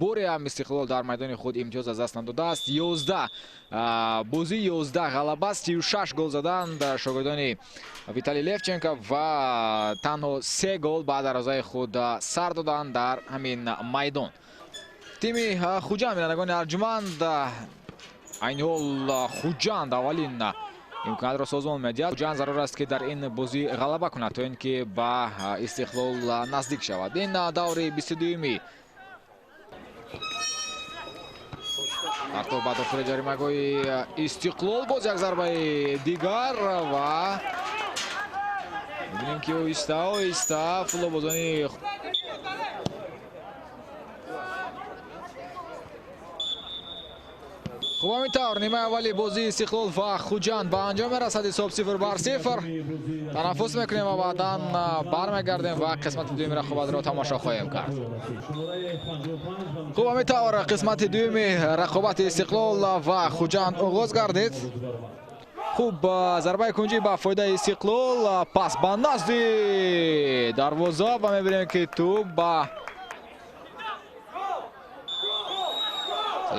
بوری هم استقلال در میدان خود امتیاز از دست نداده است. 11 بازی 11 غلبه، 36 گل زدند شاگردان ویتالی لفچنکو و تنها 3 گل بعد از رضای خود سر دادند در همین میدان. تیم خوجند بینندگان ارجمند این حال خوجند اولین امکانات را سازمان می‌دهد. خوجند ضرور است که در این بازی غلبه کند تا اینکه به استقلال نزدیک شود. این دور 22 با داخل جریمه‌گاه استقلال باز یک ضربه دیگر و می‌بینیم که ایستا فولوبازانی خوب همینطور نیمه اولی بازی استقلال و خوجند به انجام میرسد. حساب 0-0 تنفس میکنیم و بعدا برمیگردیم و قسمت دوم رقابت را تماشا خواهیم کرد. خوب همینطور قسمت دوم رقابت استقلال و خوجند آغاز گردید. خوب ضربه کنجی به فایده استقلال، پس به نزد دروازه و میبینیم که توپ به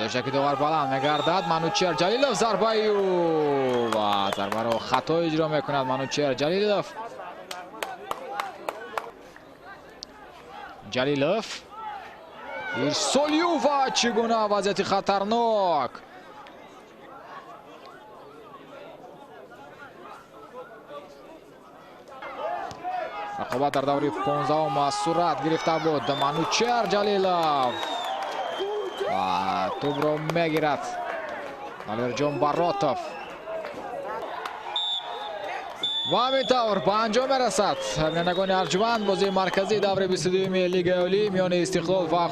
صدای داور بلند میگردد. منوچهر جلیلوف ضربه و ضربه را خطا اجرا میکند منوچهر جلیلوف ارسالیو و چگونه وضعیت خطرناک. رقابت در دوره 15 صورت گرفته بود. منوچهر جلیلوف و توپ را میگیرد الرجان براتوف و همینطور به انجام میرسد بینندگان ارجمند بازی مرکزی دوره 22 لیگ اولی میان استقلال و